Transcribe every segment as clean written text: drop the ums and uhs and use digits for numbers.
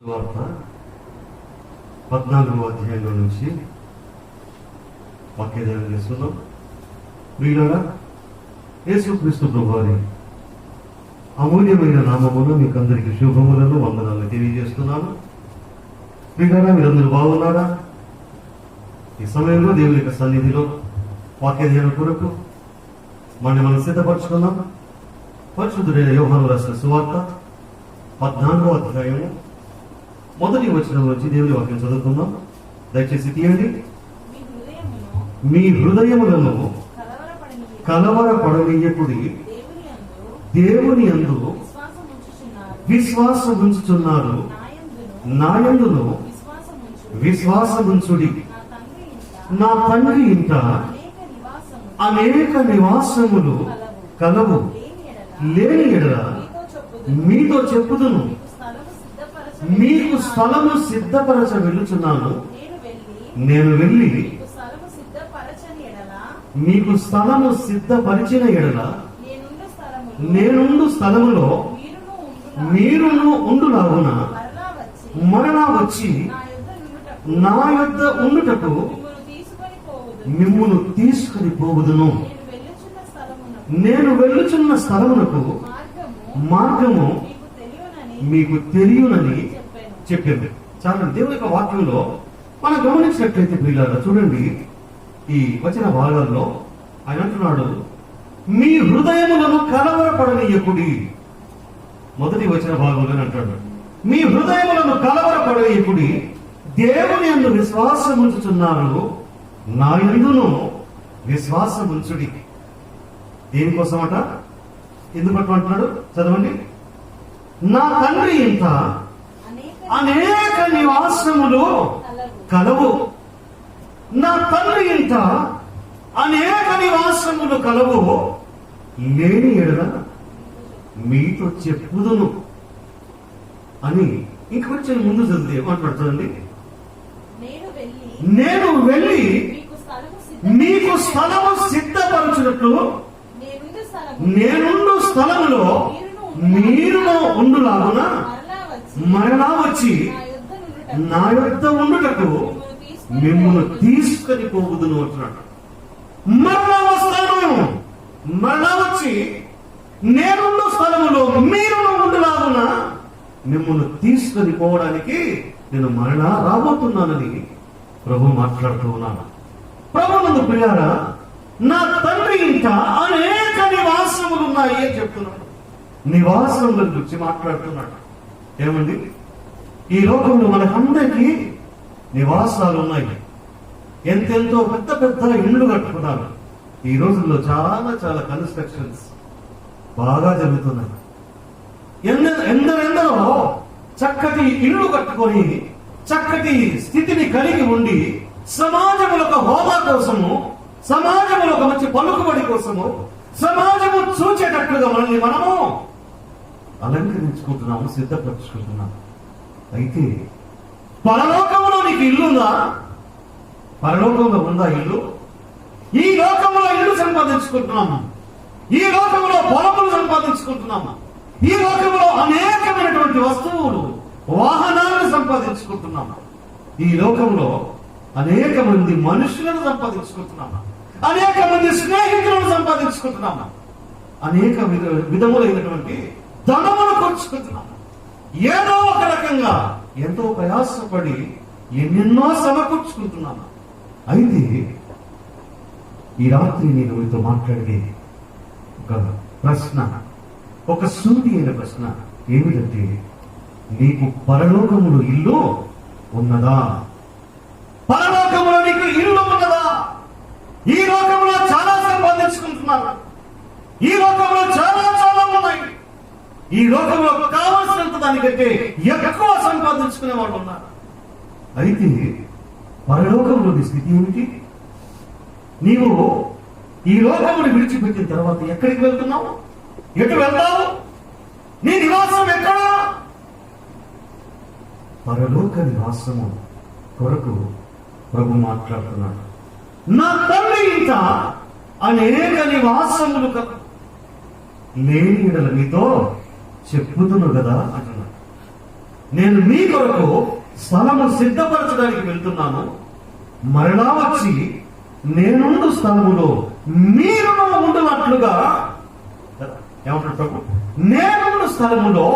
వార్త 14వ అధ్యాయంలో నుంచి వాక్యధ్యానం చేస్తున్నాం. ప్రియులారా, యేసుక్రీస్తు ప్రభువారి అమూల్యమైన నామమును మీకు అందరికీ శుభములను వందనాలను తెలియజేస్తున్నాను. ప్రియులారా, మీరందరూ బాగున్నారా? ఈ సమయంలో దేవుని యొక్క సన్నిధిలో వాక్యధ్యానం కొరకు మనం సిద్ధపరచుకున్నాం. పరిశుద్ధుడైన యోహాను రాసిన సువార్త 14వ అధ్యాయము మొదటి వచనం నుంచి దేవుని వాక్యం చదువుకుందాం. దయచేసి తీయండి. మీ హృదయములను కలవరపడనీయకుడి, దేవుని యందు విశ్వాసముంచుచున్నారు, నాయందును విశ్వాసముంచుడి. నా తండ్రి ఇంట అనేక నివాసములు కలవు, లేని ఎడల మీతో చెప్పుదును, మీకు స్థలము సిద్ధపరచ వెళ్ళుచున్నాను. నేను వెళ్ళి మీకు స్థలము సిద్ధపరిచిన ఎడల నేనుండు స్థలములో మీరును ఉండులాగున మరలా వచ్చి నా యొద్ద ఉండుటకు మిమ్మును తీసుకొని పోవుదును. నేను వెళ్ళుచున్న స్థలమునకు మార్గము మీకు తెలియనని చెప్పింది. చాలా దేవుని యొక్క వాక్యంలో మనం గమనించినట్లయితే ప్రియులారా, చూడండి, ఈ వచన భాగాల్లో ఆయన అంటున్నాడు, మీ హృదయములను కలవరపడనీయకుడి. మొదటి వచన భాగంలో అంటాడు, మీ హృదయములను కలవరపడనీయకుడి, దేవుని యందు విశ్వాసముంచుచున్నారు, నా యందును విశ్వాసముంచుడి. దేనికోసమట, ఎందుకు అంటున్నాడు? చదవండి. నా తండ్రి ఇంట అనేక నివాసములు కలవు. నా తండ్రి ఇంట అనేక నివాసములు కలవు, లేని ఎడల మీతో చెప్పుదును అని ఇంకొంచెం ముందు చదివితే ఏమంటాడుతుంది? నేను వెళ్ళి మీకు స్థలము సిద్ధపరచునట్లు నేనుండు స్థలములో మీరును ఉండులాగున మరలా వచ్చి నా యొద్ద ఉండుటకు మిమ్మును తీసుకొని పోవుదును అంటున్నాడు. మరలా వస్తాను, మరలా వచ్చి నేనుండు స్థలములో మీరును ఉండులాగున మిమ్మును తీసుకొని పోవడానికి నేను మరలా రాబోతున్నానని ప్రభు మాట్లాడుతూ ఉన్నాను. ప్రభునందు ప్రియారా, నా తండ్రి ఇంకా అనేక నివాసములు ఉన్నాయి అని చెప్తున్నాడు. నివాసముల గురించి మాట్లాడుతున్నాడు. ఏమండి, ఈ లోకంలో మనకందరికీ నివాసాలు ఉన్నాయి. ఎంతెంతో పెద్ద పెద్ద ఇళ్ళు కట్టుకున్నారు. ఈ రోజుల్లో చాలా చాలా కన్స్ట్రక్షన్స్ బాగా జరుగుతున్నాయి. ఎందరెందరో చక్కటి ఇళ్ళు కట్టుకొని చక్కటి స్థితిని కలిగి ఉండి సమాజంలో ఒక హోదా కోసము, సమాజంలో ఒక మంచి పలుకుబడి కోసము, సమాజము చూచేటట్లుగా మనల్ని మనము అలంకరించుకుంటున్నాము, సిద్ధపరచుకుంటున్నాము. అయితే పరలోకంలో నీకు ఇల్లుందా? పరలోకంలో ఉందా ఇల్లు? ఈ లోకంలో ఇల్లు సంపాదించుకుంటున్నాము, ఈ లోకంలో పొలములు సంపాదించుకుంటున్నాము, ఈ లోకంలో అనేకమైనటువంటి వస్తువులు, వాహనాలను సంపాదించుకుంటున్నాము, ఈ లోకంలో అనేక మంది మనుషులను సంపాదించుకుంటున్నాము, అనేక మంది స్నేహితులను సంపాదించుకుంటున్నాము, అనేక విధములైనటువంటి ధనమును కూర్చుకుంటున్నాము. ఏదో ఒక రకంగా ఎంతో ప్రయాసపడి ఎన్నెన్నో సమకూర్చుకుంటున్నాము. అయితే ఈ రాత్రి నేను మీతో మాట్లాడే ఒక ప్రశ్న, ఒక సూటి అయిన ప్రశ్న ఏమిటంటే, నీకు పరలోకములో ఇల్లు ఉన్నదా? పరలోకములో నీకు ఇల్లు ఉన్నదా? ఈ లోకంలో చాలా సంపాదించుకుంటున్నారు, ఈ లోకంలో చాలా చాలా ఉన్నాయి, ఈ లోకంలో కావలసినంత దానికంటే ఎక్కువ సంపాదించుకునే వాళ్ళు ఉన్నారు. అయితే పరలోకంలోని స్థితి ఏమిటి? నీవు ఈ లోకమును విడిచిపెట్టిన తర్వాత ఎక్కడికి వెళ్తున్నావు? ఎటు వెళ్తావు? నీ నివాసం ఎక్కడ? పరలోక నివాసము కొరకు ప్రభు మాట్లాడుతున్నాడు. నా తండ్రి ఇంట అనేక నివాసములు లేని ఎడల మీతో చెప్పుదును కదా అంటున్నాడు. నేను మీ కొరకు స్థలము సిద్ధపరచడానికి వెళ్తున్నాను, మరలా వచ్చి నేనుండు స్థలములో మీరు ఉండునట్లుగా, ఏమంటారు ప్రభు, నేనుండు స్థలములో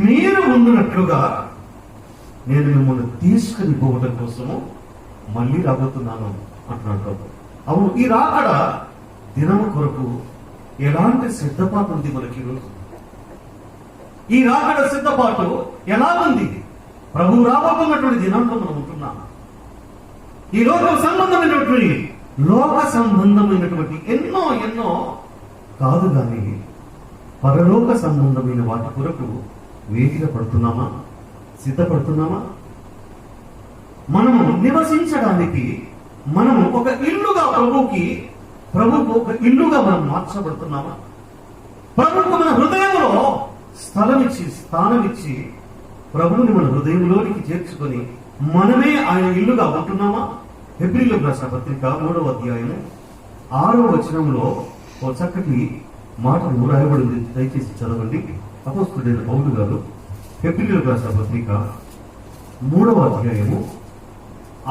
మీరు ఉండునట్లుగా నేను మిమ్మల్ని తీసుకుని పోవడం కోసము మళ్ళీ రాబోతున్నాను అంటున్నాడు ప్రభు. అవును, ఈ రాకడ దినము కొరకు ఎలాంటి సిద్ధపాటు ఉంది మనకి ఈరోజు? ఈ రాకడ సిద్ధపాటు ఎలా ఉంది? ప్రభు రాబోతున్నటువంటి దినాంలో మనం ఉంటున్నాం. ఈ లోక సంబంధమైనటువంటి ఎన్నో ఎన్నో కాదు కానీ పరలోక సంబంధమైన వాటి కొరకు వేదిక పడుతున్నామా? సిద్ధపడుతున్నామా? మనము నివసించడానికి మనము ఒక ఇల్లుగా ప్రభువుకు ఒక ఇల్లుగా మనం మార్చబడుతున్నామా? ప్రభువుకు మన హృదయంలో స్థానమిచ్చి ప్రభువుని మన హృదయంలోనికి చేర్చుకొని మనమే ఆయన ఇల్లుగా ఉంటున్నామా? హెబ్రీయులకు రాసిన పత్రిక 3వ అధ్యాయము 6వ వచనంలో ఓ చక్కటి మాట రాయబడింది. దయచేసి చదవండి. అపోస్తలుడైన పౌలు గారు హెబ్రీయులకు రాసిన పత్రిక 3వ అధ్యాయము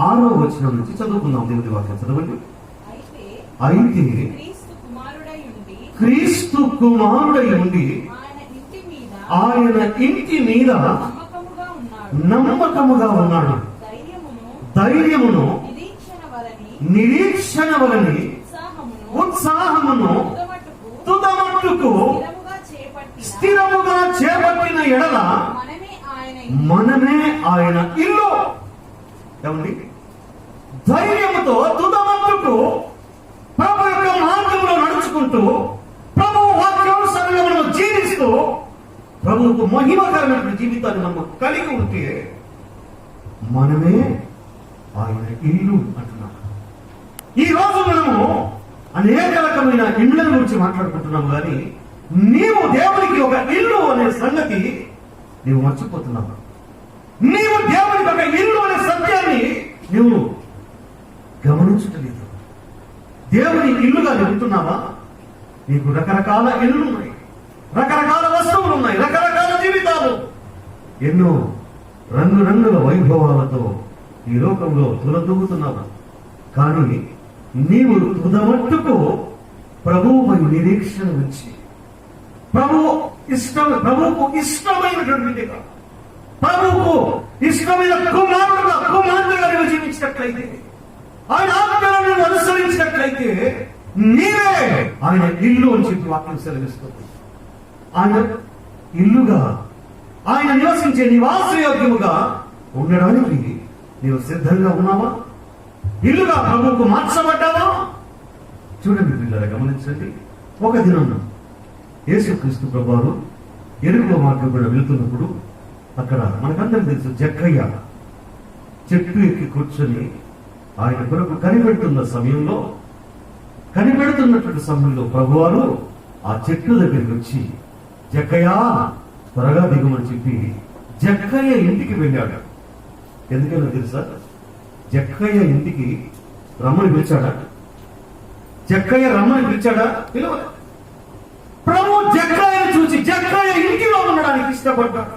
6వ వచనం నుంచి చదువుకుందాం. దేవుని వాక్యం చదవండి. అయితే క్రీస్తు కుమారుడై ఉండి ఆయన ఇంటి మీద నమ్మకముగా ఉన్నాడు. ధైర్యమును, నిరీక్షణ వలని, ఉత్సాహమును తుదమట్టుకు స్థిరముగా చేపట్టిన ఎడల మనమే ఆయన ఇల్లు. ఏమండి? ధైర్యముతో తుదమట్టుకు ప్రభు యొక్క మార్గంలో నడుచుకుంటూ ప్రభు వాక్యానుసారంగా మనం జీవిస్తూ ప్రభువుకు మహిమకరమైన జీవితాన్ని మనం కలిగి ఉంటే మనమే ఆయన ఇల్లు అంటున్నాం. ఈ రోజు మనము అనేక రకమైన ఇళ్ల గురించి మాట్లాడుకుంటున్నాం, కానీ నీవు దేవునికి ఒక ఇల్లు అనే సంగతి నీవు మర్చిపోతున్నావు. నీవు దేవునికి ఒక ఇల్లు అనే సత్యాన్ని నీవు గమనించట్లేదు. దేవుని ఇల్లుగా నిలుతున్నావా? నీకు రకరకాల ఇల్లు ఉన్నాయి, రకరకాల వస్తువులు ఉన్నాయి, రకరకాల జీవితాలు, ఎన్నో రంగురంగుల వైభవాలతో ఈ లోకంలో తులదూగుతున్నావు. కానీ నీవు తుదమట్టుకు ప్రభువుపై నిరీక్షణ ఉంచి ప్రభువుకు ఇష్టమైనటువంటిగా, ప్రభువుకు ఇష్టమైన కుమారుడుగా నీవు జీవించినట్లయితే, ఆయన ఆజ్ఞలను అనుసరించినట్లయితే నీవే ఆయన ఇల్లు అని చెప్పి వాక్యం సెలవిస్తుంది. ఆయన ఇల్లుగా, ఆయన నివసించే నివాసయోగ్యముగా ఉండడానికి నీవు సిద్ధంగా ఉన్నావా? ఇల్లుగా ప్రభువుకు మార్చబడ్డావా? చూడండి పిల్లలు, గమనించండి. ఒక దినం యేసుక్రీస్తు ప్రభువారు ఎరుకో మార్గం కూడా వెళుతున్నప్పుడు అక్కడ మనకందరికి తెలుసు, జక్కయ్య చెట్టు ఎక్కి కూర్చొని ఆయన కొరకు కనిపెడుతున్నటువంటి సమయంలో ప్రభువారు ఆ చెట్టు దగ్గరికి వచ్చి, జక్కయ్య త్వరగా దిగమని చెప్పి జక్కయ్య ఇంటికి వెళ్ళాడు. ఎందుకన్నా తెలుసా? జక్కయ్య ఇంటికి రమ్మని పిలిచాడా? జక్కయ్య రమ్మని పిలిచాడా? పిలవలే. ప్రభు జక్కయ్యను చూసి జక్కయ్య ఇంటిలో ఉండడానికి ఇష్టపడ్డాడు.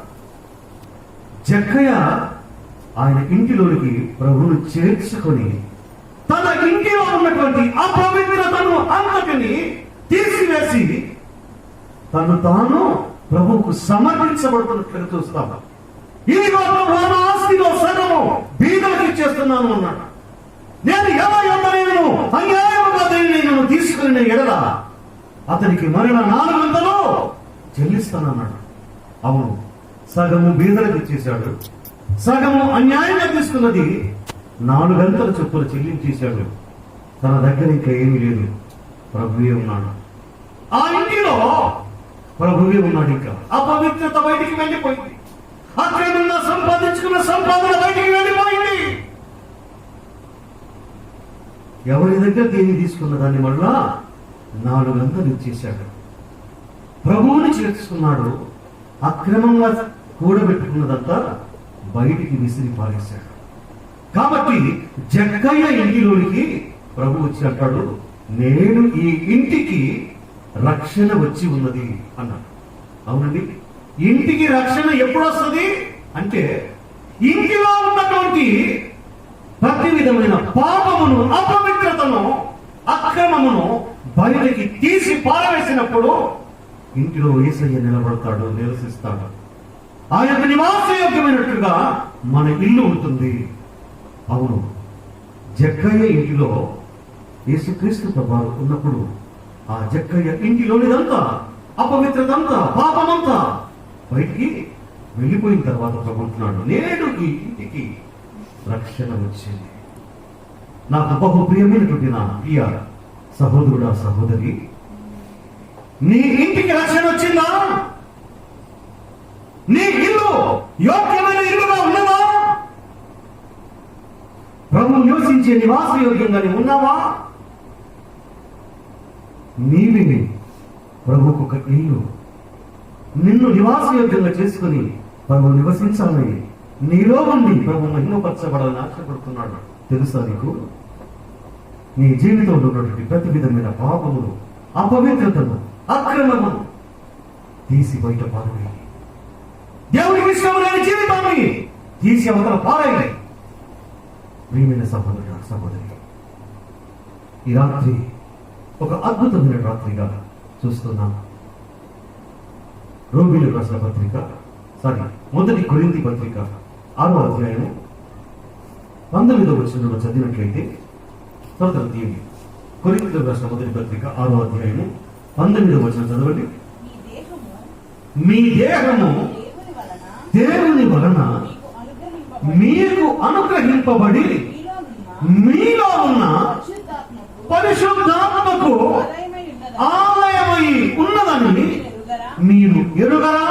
జక్కయ్య ఆయన ఇంటిలోనికి ప్రభువును చేర్చుకొని తన ఇంటిలో ఉన్నటువంటి అపవిత్రతను అంతటిని తీసివేసి తను తాను ప్రభువుకు సమర్పించబడుతున్నట్లుగా చూస్తాము. ఇదిగో ప్రభు, నా ఆస్తిలో సగము బీదలకు ఇచ్చేస్తున్నాను అన్నాడు. నేను ఎవరైనా అన్యాయముగా నన్ను తీసుకుని ఎడల అతనికి మరణ 400 చెల్లిస్తానన్నాడు. అవును, సగము బీదలకు ఇచ్చేశాడు, సగము అన్యాయంగా తీసుకున్నది 400 చొప్పున చెల్లించేశాడు. తన దగ్గర ఇంకా ఏమీ లేదు, ప్రభువే ఉన్నాడు. ఆ ఇంటిలో ప్రభువే ఉన్నాడు. ఇంకా అపవిత్రత బయటికి వెళ్ళిపోయింది, అక్కడ సంపాదించుకున్న సంపాదన బయటికి వెళ్ళిపోయింది. ఎవరి దగ్గర దేని తీసుకున్న దాన్ని మళ్ళా 400 ఇచ్చేశాడు. ప్రభువుని చేర్చుకున్నాడు. అక్రమంగా కూడబెట్టుకున్నదంతా బయటికి విసిరి పారేశాడు. కాబట్టి జక్కయ్య ఇంటిలోనికి ప్రభు వచ్చి అంటాడు, నేను ఈ ఇంటికి రక్షణ వచ్చి ఉన్నది అన్నాడు. అవునండి, ఇంటికి రక్షణ ఎప్పుడు వస్తుంది అంటే ఇంటిలో ఉన్నటువంటి ప్రతి విధమైన పాపమును, అపవిత్రతను, అక్రమమును బయటికి తీసి పారవేసినప్పుడు ఇంటిలో యేసయ్య నిలబడతాడు, నివసిస్తాడు. ఆ యొక్క నివాసయోగ్యమైనట్టుగా మన ఇల్లు ఉంటుంది. అవును, జక్కయ్య ఇంటిలో యేసుక్రీస్తు ప్రభువు ఉన్నప్పుడు ఆ జక్కయ్య ఇంటిలోనిదంతా అపవిత్రతంతా, పాపమంతా బయటికి వెళ్ళిపోయిన తర్వాత ప్రభుత్తున్నాడు, నేడు ఈ ఇంటికి రక్షణ వచ్చింది. నాకు బహు ప్రియమైనటువంటి నా ప్రియ సహోదరుడా, సహోదరి, నీ ఇంటికి రక్షణ వచ్చిందా? నీ ఇల్లు యోగ్యమైన ఇల్లుగా ఉన్నదా? ప్రభు నివసించే నివాస యోగ్యంగానే ఉన్నావా? నీవే ప్రభుకు ఒక ఇల్లు. నిన్ను నివాస యోగ్యంగా చేసుకుని ప్రభు నివసించాలని, నీలో ఉండి ప్రభు మహిమపరచబడాలని ఆశపడుతున్నాడు. తెలుసా నీకు? నీ జీవితంలో ఉన్నటువంటి ప్రతి విధమైన పాపములు, అపవిత్రతను, అక్రమమును తీసి బయట పారవేయి. దేవునికి ఇష్టం లేని జీవితాన్ని తీసి అవతల పారాయి. ప్రియమైన సహోదరుడు, సహోదరి, ఈ రాత్రి ఒక అద్భుతమైన రాత్రిగా చూస్తున్నాం. రోమిలకు రాసిన పత్రిక, మొదటి కొరింథీ పత్రిక 6వ అధ్యాయము 19వ వచనంలో చదివినట్లయితే, తీయండి. కొరింథీయులకు రాసిన మొదటి పత్రిక 6వ అధ్యాయము 19వ వచనం చదవండి. మీ దేహము దేవుని వలన మీకు అనుగ్రహింపబడి మీలో ఉన్న పరిశుద్ధాత్మకు ఆలయమై ఉన్నదని మీరు ఎరుగరా?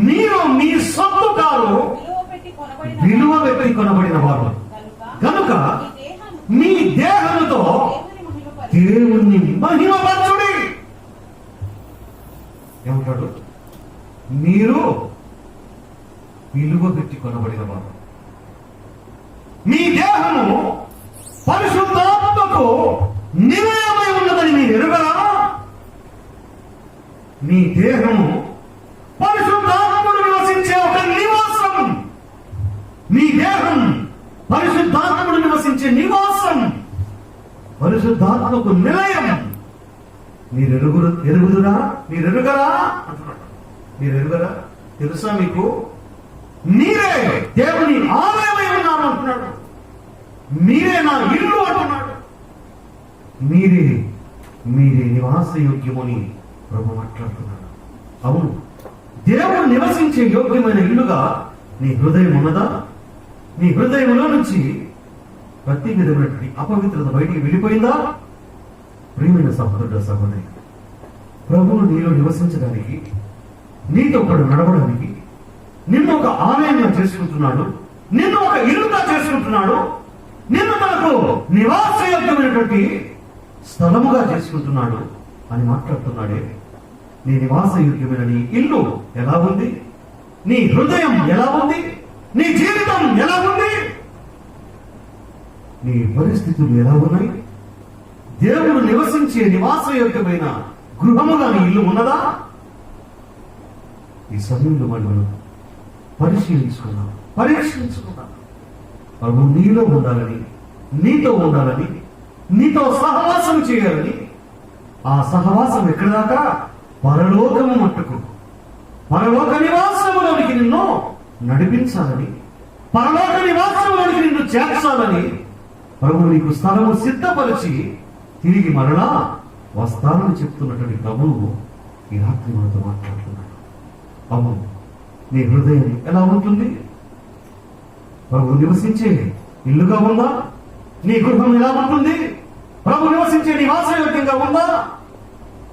మీరు మీ సొత్తు కారు, విలువ పెట్టి కొనబడిన వారు కనుక మీ దేహముతో దేవుణ్ణి మహిమపరచుడి. ఏమంటాడు? మీరు విలువ పెట్టి కొనబడిన వారు. మీ దేహము పరిశుద్ధాత్మకు నిలయమై ఉన్నదని మీరు ఎరుగరా? మీ దేహము పరిశుద్ధాత్ముడు నివసించే ఒక నివాసం. మీ దేహం పరిశుద్ధాత్ముడు నివసించే నివాసం, పరిశుద్ధాత్మకు నిలయం. మీరు ఎరుగుదురా? మీరు ఎరుగరా అంటున్నాడు. మీరు ఎరుగరా? తెలుసా మీకు? మీరే దేవుని ఆలయమై ఉన్నారు అంటున్నాడు. మీరే నా ఇల్లు అంటున్నాడు. మీరే నివాస యోగ్యమని ప్రభు మాట్లాడుతున్నాడు. అవును, దేవుడు నివసించే యోగ్యమైన ఇల్లుగా నీ హృదయం ఉన్నదా? నీ హృదయంలో నుంచి ప్రతి విధమైనటువంటి అపవిత్రత బయటికి వెళ్ళిపోయిందా? ప్రియమైన సహోదరుడు, సహోదరి, ప్రభువు నీలో నివసించడానికి, నీతో ఒకడు నడవడానికి నిన్ను ఒక ఆలయంగా చేసుకుంటున్నాడు, నిన్ను ఒక ఇల్లుగా చేసుకుంటున్నాడు, నిన్ను తనకు నివాసయోగ్యమైనటువంటి స్థలముగా చేసుకుంటున్నాడు అని మాట్లాడుతున్నాడే. నీ నివాసయోగ్యమైన నీ ఇల్లు ఎలా ఉంది? నీ హృదయం ఎలా ఉంది? నీ జీవితం ఎలా ఉంది? నీ పరిస్థితులు ఎలా ఉన్నాయి? దేవుడు నివసించే నివాసయోగ్యమైన గృహముగా నీ ఇల్లు ఉన్నదా? ఈ సమయంలో మనం పరీక్షించుకున్నాం. ప్రభు నీలో ఉండాలని, నీతో ఉండాలని, నీతో సహవాసం చేయాలని, ఆ సహవాసం ఎక్కడి దాకా? పరలోకము మట్టుకు, పరలోక నివాసములోనికి నిన్ను నడిపించాలని, పరలోక నివాసంలోనికి నిన్ను చేర్చాలని ప్రభు నీకు స్థలము సిద్ధపరిచి తిరిగి మరలా వస్తానని చెప్తున్నటువంటి ప్రభువు ఈ రాత్రి మనతో మాట్లాడుతున్నాడు. అవును, నీ హృదయం ఎలా ఉంటుంది? ప్రభు నివసించే ఇల్లుగా ఉందా? నీ గృహం ఎలా ఉంటుంది? ప్రభు నివసించే నివాసయోగ్యంగా ఉందా?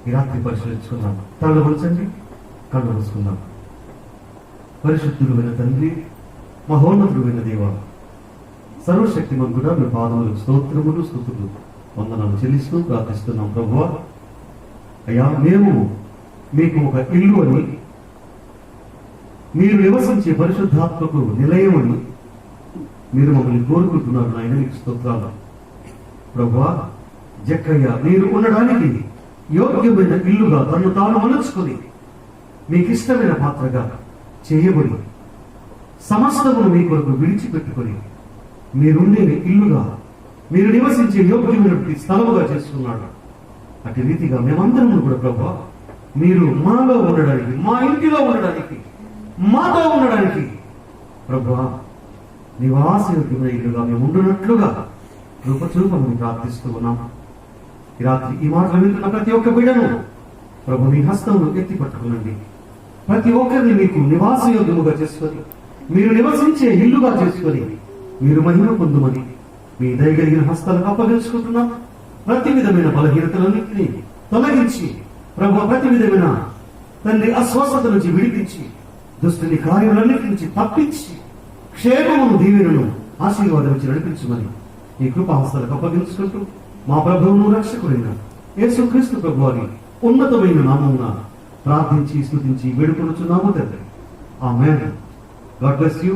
ఈ రాత్రి పరిశీలించుకుందాం. కళ్ళు పొలిచండి, కళ్ళు మూసుకుందాం. పరిశుద్ధుడైన తండ్రి, మహోన్నతుడైన దేవా, సర్వశక్తిమంతుడా, మీ పాదములకు స్తోత్రములు, స్తుతులు, వందనాలు చెల్లిస్తూ ప్రార్థిస్తున్నాం. ప్రభువా, అయ్యా, మేము మీకు ఒక ఇల్లు అని, మీరు నివసించే పరిశుద్ధాత్మకు నిలయమని మీరు మమ్మల్ని కోరుకుంటున్నారు. నాయన, మీకు స్తోత్రాలు. ప్రభువా, జక్కయ్య మీరు ఉండడానికి యోగ్యమైన ఇల్లుగా తను తాను మలుచుకుని మీకు ఇష్టమైన పాత్రగా చేయబడి సమస్తమును మీ కొరకు విడిచిపెట్టుకొని మీరుండే ఇల్లుగా, మీరు నివసించే యోగ్యమైనటువంటి స్థలముగా చేసుకున్నాడు. అటు రీతిగా మేమందరము కూడా ప్రభా మీరు మాలో ఉండడానికి, మా ఇంటిలో ఉండడానికి, మాతో ఉండడానికి ప్రభా నివాసయోగ్యమైన ఇల్లుగా మేము ఉండునట్లుగా రూపచూపమని ప్రార్థిస్తూ ఉన్నాం. ఈ రాత్రి ఈ మాటలు వింటున్న ప్రతి ఒక్క బిడ్డను ప్రభు మీ హస్తంలో ఎత్తి పట్టుకునండి. ప్రతి ఒక్కరిని మీకు నివాసయోగ్యముగా చేసుకొని, మీరు నివసించే ఇల్లుగా చేసుకొని మీరు మహిమ పొందుమని మీ దయగలిగిన హస్తాలకు అప్పగించుకుంటున్నాం. ప్రతి విధమైన బలహీనతలన్నింటినీ తొలగించి ప్రభు ప్రతి విధమైన తండ్రి అస్వస్థత నుంచి విడిపించి, దుష్టుని కార్యాలన్నిటి నుంచి తప్పించి, క్షేమమును దీవెనను ఆశీర్వాదం నుంచి నడిపించమని ఈ కృపాహస్తాలకు అప్పగించుకుంటూ మా ప్రభువును రక్షకుడైన యేసుక్రీస్తు ప్రభు వారి ఉన్నతమైన నామమున ప్రార్థించి స్తుతించి వేడుకొనుచున్నాము తండ్రి. ఆమేన్. God bless you.